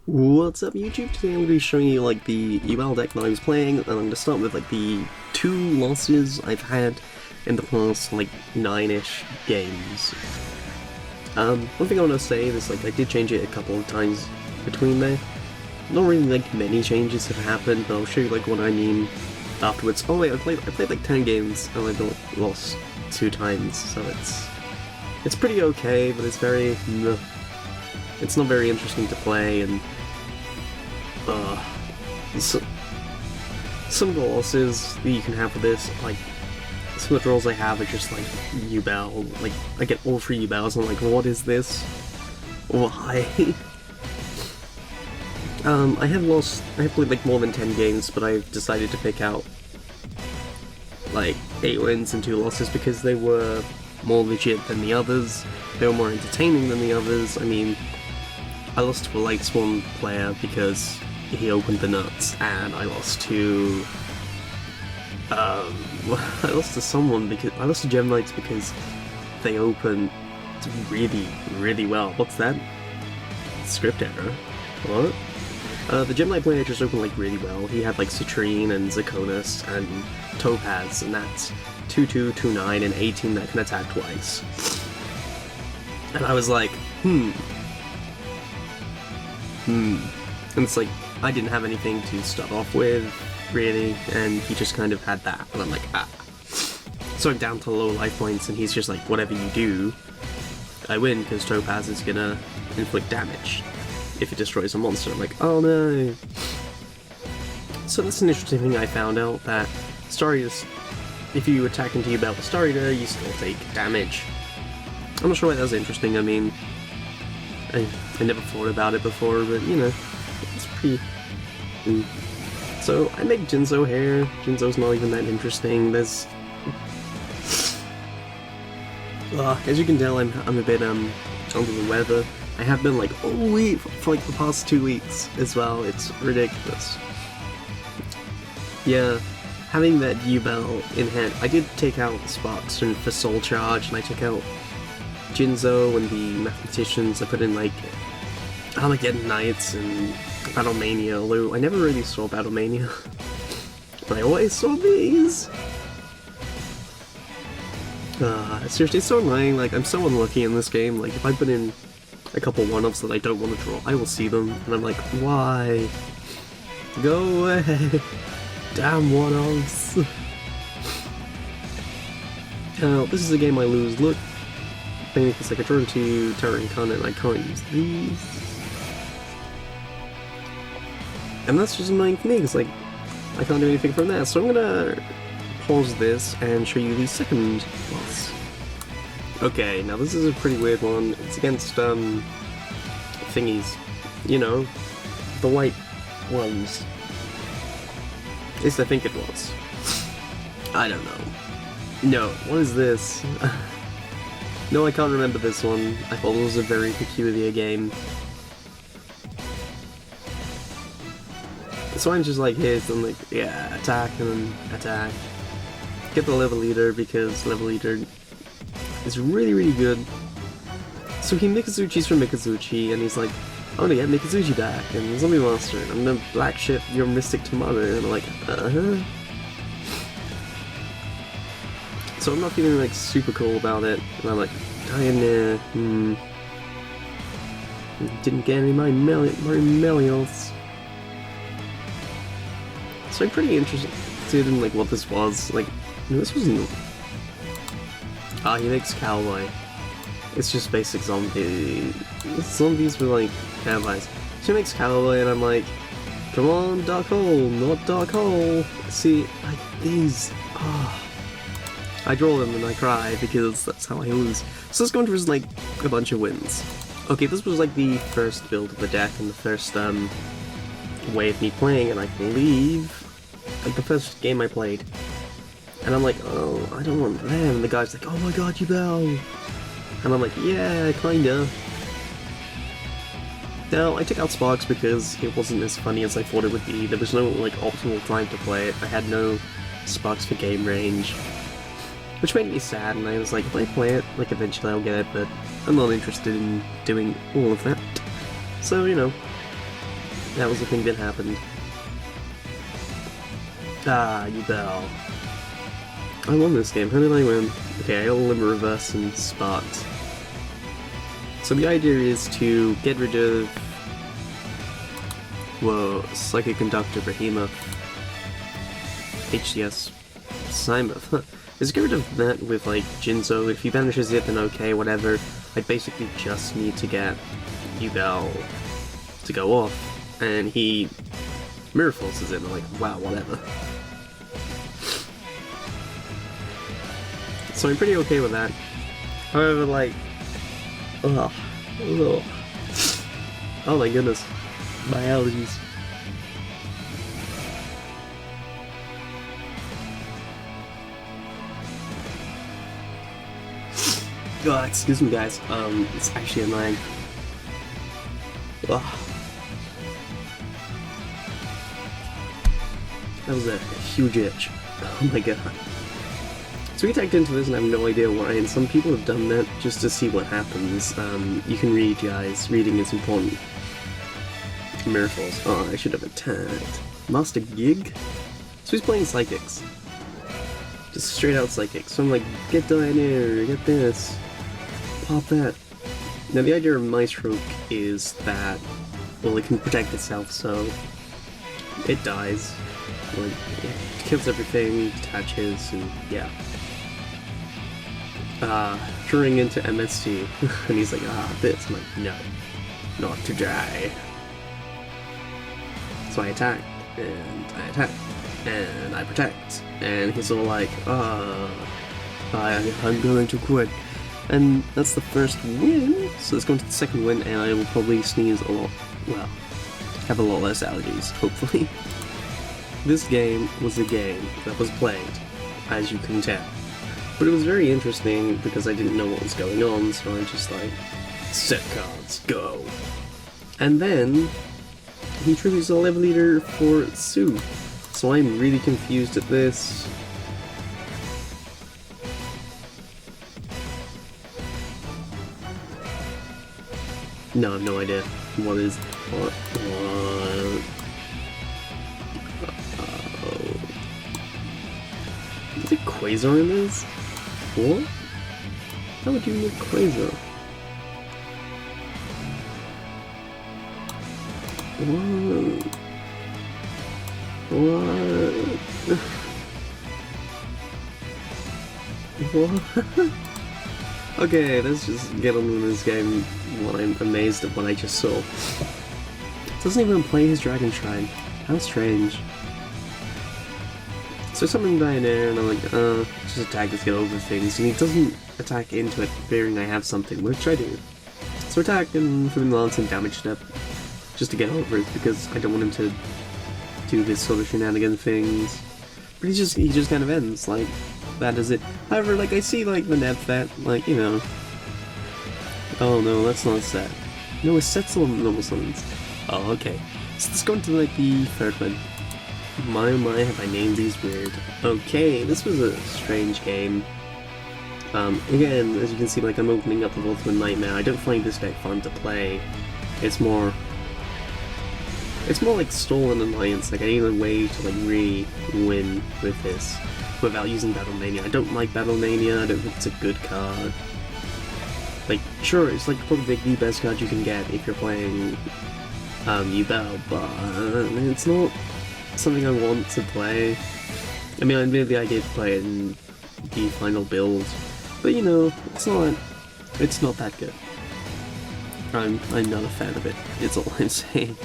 What's up YouTube? Today I'm going to be showing you like the Yubel deck that I was playing, and I'm going to start with like the 2 losses I've had in the past like 9-ish games. One thing I want to say is like I did change it a couple of times between there. Not really like many changes have happened, but I'll show you like what I mean afterwards. Oh wait, I played like 10 games and I lost 2 times, so it's pretty okay, but it's very it's not very interesting to play, and some of the losses that you can have with this, like some of the draws I have are just like Yubel, like I get all 3 Yubels and I'm like, what is this? Why? I have played like more than 10 games, but I've decided to pick out like 8 wins and 2 losses because they were more legit than the others, they were more entertaining than the others. I mean, I lost to a Light Swan player because he opened the nuts, and I lost to I lost to someone because I lost to Gem Knights because they opened really well. What's that? Script error. What? The Gem Knight player just opened like really well. He had like Citrine and Zaconis and Topaz, and that's 2/2, 2/9, and 18 that can attack twice. And I was like, and it's like, I didn't have anything to start off with, really, and he just kind of had that, and I'm like, ah. So I'm down to low life points, and he's just like, whatever you do, I win, because Topaz is gonna inflict damage if it destroys a monster. I'm like, oh no. So that's an interesting thing I found out, that Star Eaters, if you attack into Yubel with Star Eater, you still take damage. I'm not sure why that's interesting. I mean, I never thought about it before, but you know, it's pretty... So I make Jinzo here. Jinzo's not even that interesting. There's... as you can tell, I'm a bit under the weather. I have been like all week for like the past 2 weeks as well. It's ridiculous. Yeah, having that Yubel in hand, I did take out Sparks for Soul Charge, and I took out Jinzo and the Mathematicians. I put in like Armageddon Knights and Battlemania, although I never really saw Battlemania. But I always saw these! Seriously, it's so annoying. Like, I'm so unlucky in this game. Like, if I put in a couple 1-ups that I don't want to draw, I will see them, and I'm like, why? Go away! Damn 1-ups! Now, this is a game I lose. Look, mainly because like I draw to Terra Incarnate and I can't use these. And that's just annoying for me, because like, I can't do anything from there. So I'm gonna pause this and show you the second boss. Okay, now this is a pretty weird one. It's against, thingies. You know, the white ones. At least I think it was. I don't know. No, what is this? No, I can't remember this one. I thought it was a very peculiar game. So I'm just like here, so I'm like, yeah, attack and then attack. Get the level leader because level leader is really good. So he Mikazuchis from Mikazuchi, and he's like, I want to get Mikazuchi back, and Zombie Master, and I'm gonna black ship your Mystic Tomato, and I'm like, So I'm not feeling like super cool about it, and I'm like, Diana, didn't get any of my Melios. So I'm pretty interested in like what this was. Like, this wasn't... he makes Cowboy. It's just basic zombie. Zombies with like allies. So he makes Cowboy, and I'm like, come on, Dark Hole, not Dark Hole. See, like these. I draw them and I cry because that's how I lose. So let's go into like a bunch of wins. Okay, this was like the first build of the deck and the first way of me playing, and I believe like the first game I played. And I'm like, oh, I don't want them. And the guy's like, oh my god, Yubel. And I'm like, yeah, kinda. Now, I took out Sparks because it wasn't as funny as I thought it would be. There was no like optimal time to play it. I had no Sparks for game range, which made me sad, and I was like, if I play it, like eventually I'll get it, but I'm not interested in doing all of that. So, you know, That was the thing that happened. Ah, Yubel. I won this game. How did I win? Okay, I got a limit reverse and spot. So the idea is to get rid of... Whoa, Psychic Conductor, Behemoth, HCS, Simoth. Let's get rid of that with, like, Jinzo. If he banishes it, then okay, whatever. I basically just need to get Yubel to go off, and he Mirror Forces it, and I'm like, wow, whatever. So I'm pretty okay with that. However, like, ugh. Oh my goodness, my allergies. Oh, excuse me, guys. It's actually annoying. Ugh. That was a huge itch. Oh my god. So we tagged into this and I have no idea why, and some people have done that just to see what happens. You can read, guys. Reading is important. Miracles. Oh, I should have attacked. Master Gig? So he's playing Psychics. Just straight out Psychics. So I'm like, get Dioneer, get this. Pop that. Now the idea of Maestro is that, well, it can protect itself, so it dies. Like, it kills everything, detaches, and yeah. Turning into MST, and he's like, this. I'm like, no, not to die. So I attack, and I attack, and I protect, and he's all like, I'm going to quit. And that's the first win, so let's go into the second win, and I will probably sneeze a lot, well, have a lot less allergies, hopefully. This game was a game that was played, as you can tell. But it was very interesting because I didn't know what was going on, so I'm just like, set cards, go. And then, he introduced a level leader for Sue. So I'm really confused at this. No, I have no idea. What is... What? Is it Quasar in this? What? How would you make Quasar? What? Okay, let's just get on with this game while I'm amazed at what I just saw. Doesn't even play his Dragon Shrine. How strange. So summon Dioneer, and I'm like, just attack this, get over things. And he doesn't attack into it, fearing I have something, which I do. So attack and for the nonsense damage step, just to get over it, because I don't want him to do this sort of shenanigan things. But he just kind of ends, like, that is it. However, like, I see, like, the net that, like, you know... Oh no, that's not a set. No, a set's on normal summons. Oh, okay. So let's go into, like, the third one. My oh my, have I named these weird. Okay, this was a strange game. Again, as you can see, like, I'm opening up the Ultimate Nightmare. I don't find this deck fun to play. It's more like Stolen Alliance. Like, I need a way to, like, really win with this without using Battlemania. I don't like Battlemania. I don't think it's a good card. Like, sure, it's like probably the best card you can get if you're playing Yubel, but it's not something I want to play. I mean, maybe I did play it in the final build, but you know, it's not that good. I'm not a fan of it. It's all I'm saying.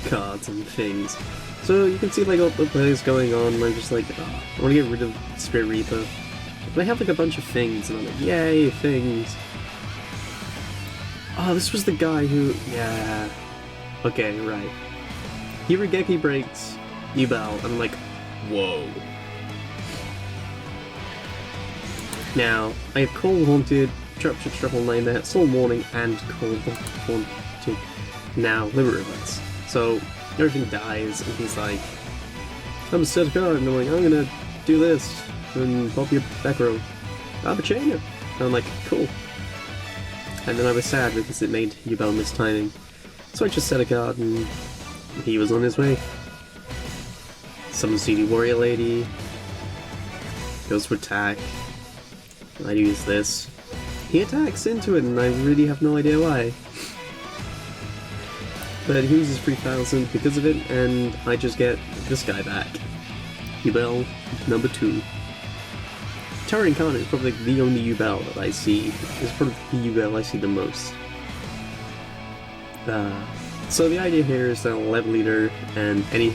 Cards and things. So you can see like all the plays going on, and I'm just like, I want to get rid of Spirit Reaper. But I have like a bunch of things, and I'm like, yay, things. Oh, this was the guy who... Yeah... Okay, right. Hirageki breaks Yubel, and I'm like, whoa. Now, I have Cold Haunted, Trapship Triple Nightmare, Soul Warning, and Cold Haunted. Now, Liver Reverse. So, everything dies, and he's like, I'm a set card, and I'm like, I'm gonna do this, and pop your back row. Abachena. And I'm like, cool. And then I was sad because it made Yubel miss timing. So I just set a card and he was on his way. Summon CD Warrior Lady. Goes to attack. I use this. He attacks into it and I really have no idea why. But he uses 3000 because of it, and I just get this guy back. Yubel number 2. Terra Incarnate is probably the only Yubel that I see. It's probably the Yubel I see the most. So the idea here is that I'll level leader and any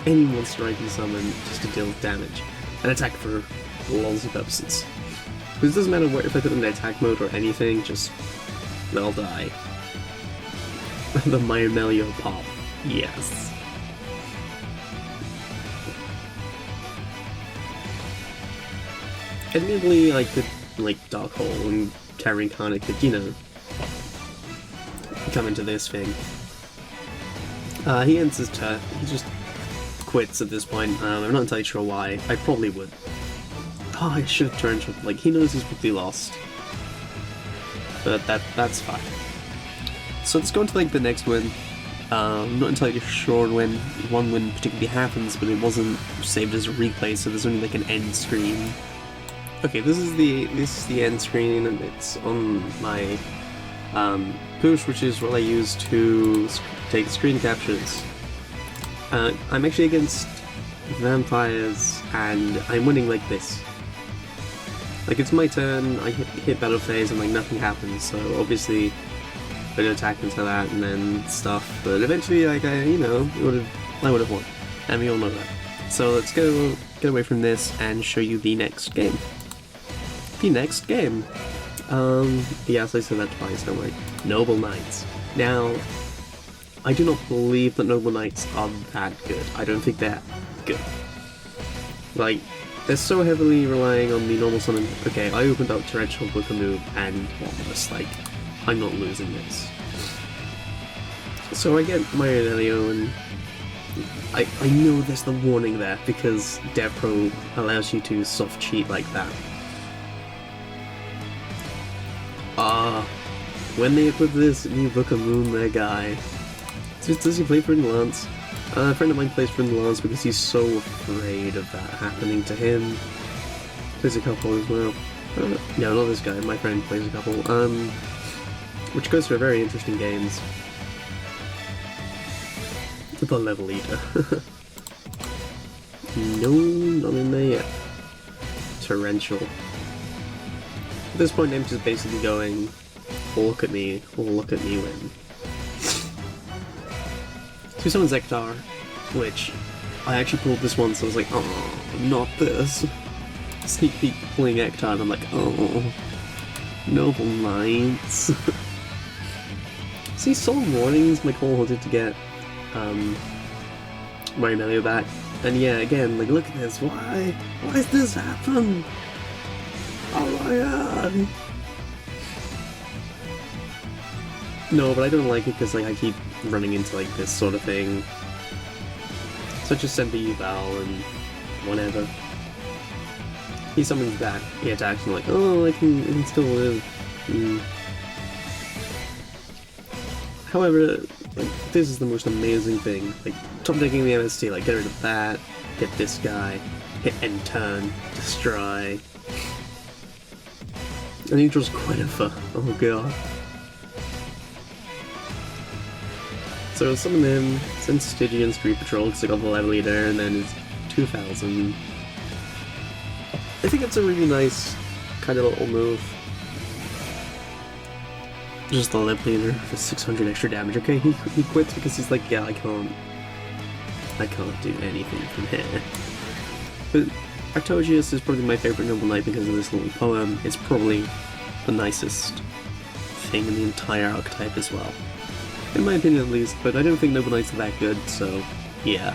monster I can summon just to deal damage and attack for lols purposes. Because it doesn't matter if I put them in attack mode or anything, just they'll die. The Myomelio pop. Yes. Admittedly, I could, Dark Hole and Terra Incarnate could, come into this thing. He ends his turn. He just quits at this point. I'm not entirely sure why. I probably would. Oh, I should have turned. He knows he's quickly lost. But that's fine. So let's go into the next win. I'm not entirely sure when one win particularly happens, but it wasn't saved as a replay, so there's only an end screen. Okay, this is the end screen, and it's on my push, which is what I use to take screen captures. I'm actually against vampires, and I'm winning like this. It's my turn, I hit battle phase, and nothing happens, so obviously I would attack into that and then stuff, but eventually, I would have won, and we all know that. So let's get away from this and show you the next game. The next game. Yes, I said that twice, don't worry. Noble Knights. Now, I do not believe that Noble Knights are that good. I don't think they're good. They're so heavily relying on the normal summon. Okay, I opened up Torrential Bookamoo and just I'm not losing this. So I get my Aurelio, and I know there's the warning there because DevPro allows you to soft cheat like that. When they equip this new Bookamoo, their guy. Does he play Friend Lance? A friend of mine plays Friend Lance because he's so afraid of that happening to him. Plays a couple as well. No, not this guy, my friend plays a couple. Which goes for very interesting games. The level leader. No, not in there yet. Torrential. At this point, I'm just basically going, oh, look at me win. So summon Zektar, which I actually pulled this once, so I was like, oh, not this. Sneak peek pulling Ektar, and I'm like, oh, Noble Knights. See, Solemn Warnings, my goal wanted to get Myomelio back. And yeah, again, look at this, why does this happen? Oh my god! No, but I don't like it because I keep running into this sort of thing. So I just send the Yubel and whatever. He summons back, he attacks, and I'm like, oh, I can still live. However, this is the most amazing thing. Top decking the MST, get rid of that, hit this guy, hit end turn, destroy. And he draws Quennifer. Oh god. So summon him, send Stygian Street Patrol because I got the level leader, and then it's 2000. I think it's a really nice kind of little move. Just the level leader for 600 extra damage. Okay, he quits because he's like, yeah, I can't do anything from here. But Artogius is probably my favorite Noble Knight because of this little poem. It's probably the nicest thing in the entire archetype as well. In my opinion at least, but I don't think Noble Knights are that good, so yeah.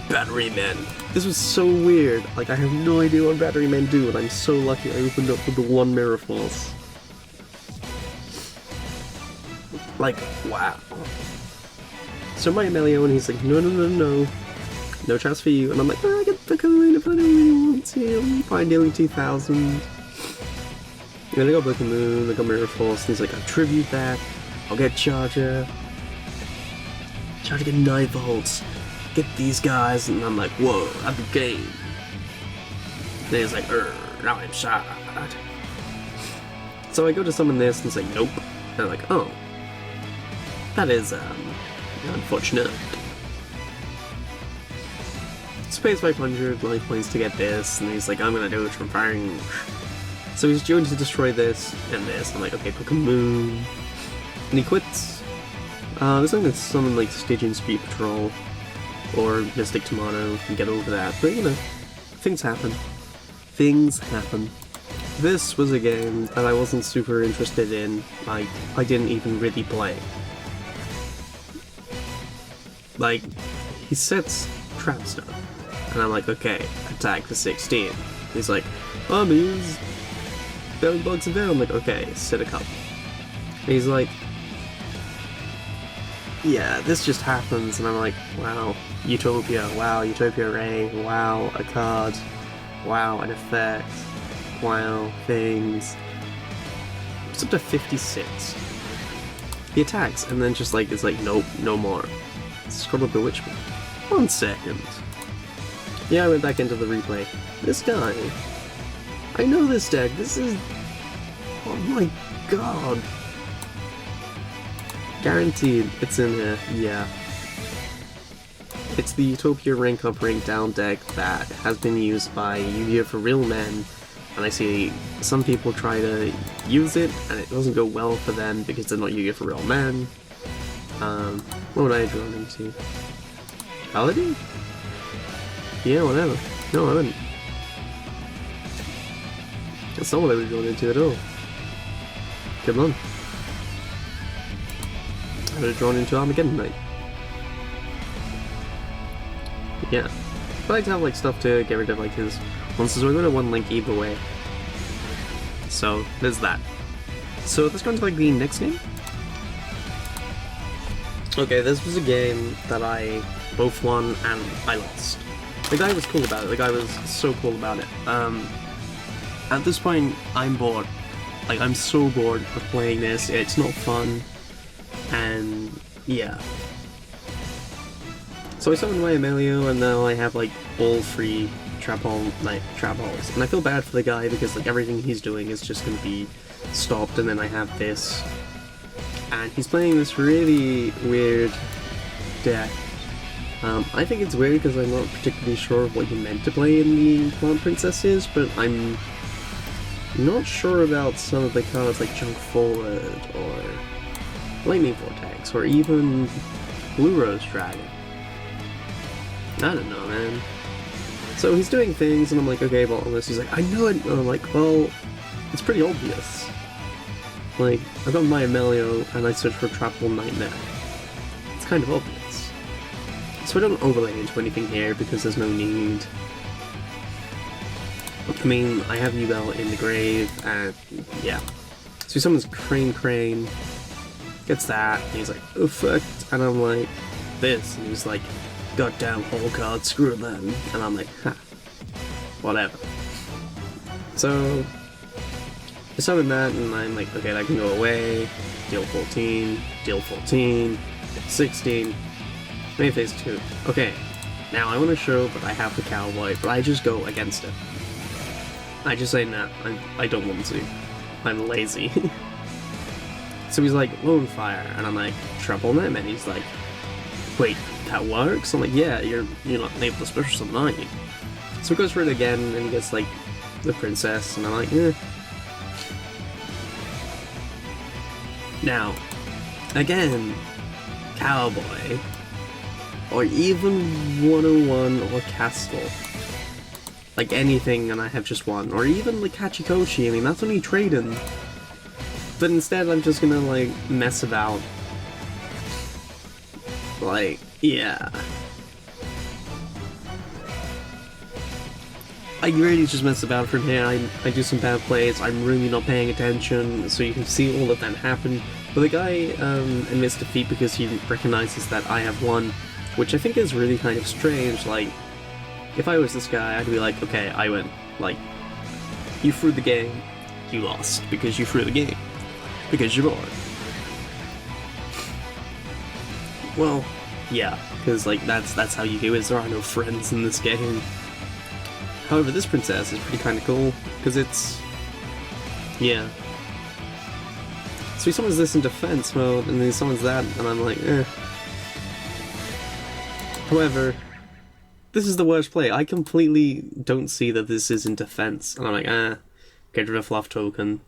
Battery Men. This was so weird. I have no idea what Battery Men do, and I'm so lucky I opened up with the one Mirror Force. Wow. So Myomelio, and he's like, no chance for you, and I'm like, I get the coin if I don't really want to, I'm fine dealing 2000. And I got Book and Moon, I got Mirror Force, and he's like, I'll tribute that, I'll get Charger. Charger get 9 volts, get these guys, and I'm like, whoa, at the game. And he's like, now I'm sad. So I go to summon this, and it's like, nope. And I'm like, oh. That is, unfortunate. So pays 500 life points to get this, and he's like, I'm gonna do it from firing. So he's going to destroy this and this. I'm like, okay, Pokemon. And he quits. This I'm gonna summon like Stygian Speed Patrol or Mystic Tomato and get over that. But you know, things happen. Things happen. This was a game that I wasn't super interested in. Like, I didn't even really play. Like, he sets trap stuff, and I'm like, okay, attack for 16. He's like, he's Berry Bugs and Veil. I'm like, okay, set a couple. And he's like, yeah, this just happens, and I'm like, wow, Utopia, wow, Utopia Ray, wow, a card, wow, an effect, wow, things. It's up to 56. He attacks, and then just like, it's like, nope, no more. It's called a Bewitchment. 1 second. Yeah, I went back into the replay. This guy, I know this deck, this is, oh my god. Guaranteed it's in here, yeah. It's the Utopia rank up, rank down deck that has been used by Yu-Gi-Oh! For Real Men, and I see some people try to use it, and it doesn't go well for them because they're not Yu-Gi-Oh! For Real Men. What would I have drawn into? Paladin? Yeah, whatever. No, I wouldn't. That's not what I would have drawn into at all. Good one. I would have drawn into Armageddon Knight. Yeah. I like to have like stuff to get rid of like his monsters, so I go to 1 link either way. So there's that. So let's go into like the next game. Okay, this was a game that I both won and I lost. The guy was cool about it. The guy was so cool about it. At this point, I'm bored. Like, I'm so bored of playing this. It's not fun. And yeah. So I summoned my Emilio, and now I have like all 3 trap holes. And I feel bad for the guy because like everything he's doing is just gonna be stopped, and then I have this. And he's playing this really weird deck. I think it's weird because I'm not particularly sure of what he meant to play in the Plant Princesses, but I'm not sure about some of the cards like Junk Forward or Lightning Vortex or even Blue Rose Dragon. I don't know, man. So he's doing things and I'm like, okay, well, unless he's like, I know it, and I'm like, well, it's pretty obvious. Like, I got my Amelio and I searched for Trapple Nightmare. It's kind of obvious. So I don't overlay into anything here because there's no need. I mean, I have Yubel in the grave, and yeah. So he summons Crane, gets that, and he's like, oh fuck, and I'm like, this, and he's like, goddamn whole card, screw them, and I'm like, ha, whatever. So, I summon that, and I'm like, okay, that can go away, deal 14, 16, main phase 2. Okay, now I want to show that I have the Cowboy, but I just go against it. I just say, nah, I don't want to. I'm lazy. So he's like, Lone Fire, and I'm like, Trouble them, and he's like, wait, that works? I'm like, yeah, you're not able to special summon, aren't you? So he goes for it again, and he gets like, the Princess, and I'm like, eh. Now, again, Cowboy, or even 101 or Castle. Like anything, and I have just one. Or even like Hachikoshi, I mean, that's only trading. But instead, I'm just gonna like mess about. Like, yeah. I really just mess about from here. I do some bad plays, I'm really not paying attention, so you can see all of that happen. But the guy admits defeat because he recognizes that I have won, which I think is really kind of strange. Like, if I was this guy, I'd be like, okay, I win. Like, you threw the game, you lost because you threw the game. Because you're bored. Well, yeah, because like that's how you do it. There are no friends in this game. However, this princess is pretty kind of cool because it's, yeah. So he summons this in defense mode, and then he summons that, and I'm like, eh. However, this is the worst play. I completely don't see that this is in defense, and I'm like, get rid of fluff token.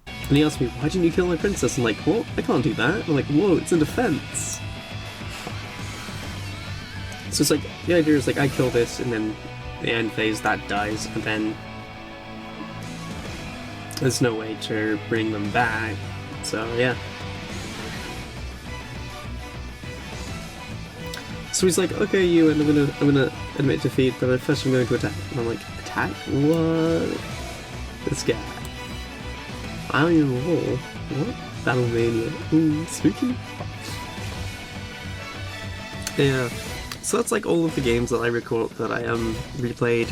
And he asked me, why didn't you kill my princess? I'm like, what? I can't do that. I'm like, whoa, it's in defense. So it's like, the idea is like, I kill this, and then the end phase, that dies, and then there's no way to bring them back. So, yeah. So he's like, okay, you, and I'm gonna admit defeat, but first I'm going to attack. And I'm like, attack? What? This guy. I don't even roll. What? Battle Mania. Ooh, spooky. Yeah. So that's like all of the games that I record that I replayed.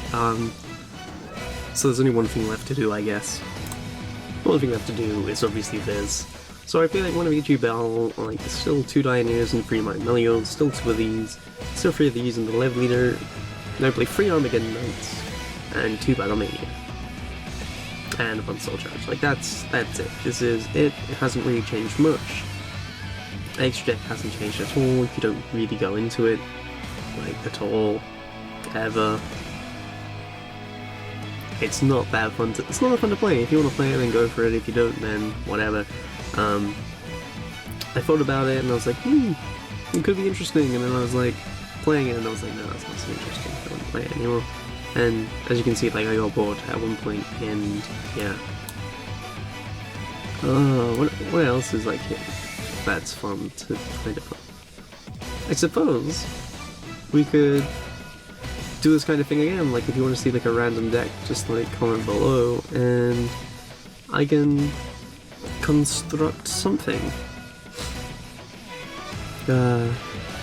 So there's only one thing left to do, I guess. The only thing left to do is obviously this. So I feel like one of each Yubel, like still 2 Dioneers and 3 Might Melio, still 2 of these, still 3 of these in the Lev Leader. And I play 3 Armageddon Knights and 2 Battle Mania. And 1 Soul Charge. Like that's it. This is it. It hasn't really changed much. Extra deck hasn't changed at all if you don't really go into it, like at all, ever. It's not that fun to. It's not that fun to play. If you want to play it, then go for it. If you don't, then whatever. I thought about it and I was like, it could be interesting. And then I was like, playing it, and I was like, no, that's not so interesting. I don't play it anymore. And as you can see, like I got bored at one point, and yeah. What else is like that's fun to play? I suppose we could do this kind of thing again. Like if you want to see like a random deck, just like comment below, and I can construct something.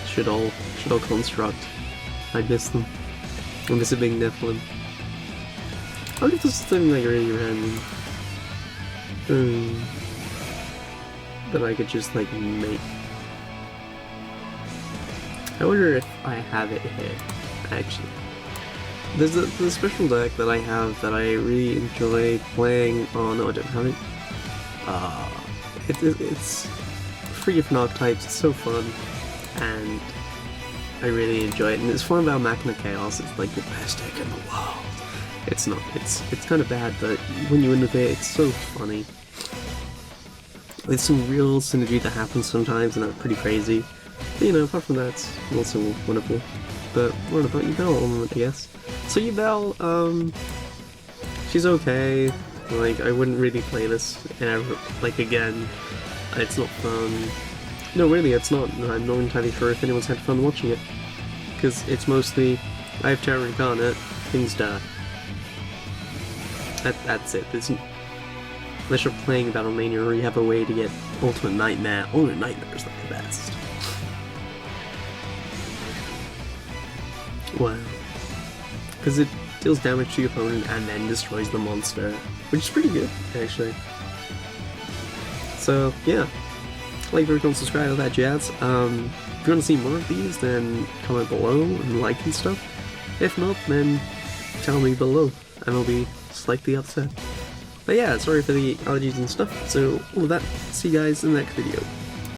Should all construct. I miss them. I miss it being Nephilim. I wonder if this is something like really random. That I could just like make. I wonder if I have it here, actually. There's a special deck that I have that I really enjoy playing. Oh no, I don't have it. It's 3 different archetypes, it's so fun, and I really enjoy it, and it's fun about Machina Chaos. It's like the best deck in the world. It's not, it's kind of bad, but when you innovate, it's so funny. There's some real synergy that happens sometimes, and that's pretty crazy. But, you know, apart from that, it's also wonderful. But what about Yubel at the moment, I guess? So Yubel, she's okay. Like, I wouldn't really play this ever, like, again. It's not fun. No, really, it's not. I'm not entirely sure if anyone's had fun watching it. Because it's mostly, I have Terror Incarnate, things die. That's it. Unless you're playing Battle Mania or you have a way to get Ultimate Nightmare. Ultimate Nightmare is like the best. Wow. Because it deals damage to your opponent and then destroys the monster. Which is pretty good, actually. So, yeah. Like, very cool, subscribe, all that jazz. If you want to see more of these, then comment below and like and stuff. If not, then tell me below, and I'll be slightly upset. But yeah, sorry for the allergies and stuff, so all of that. See you guys in the next video.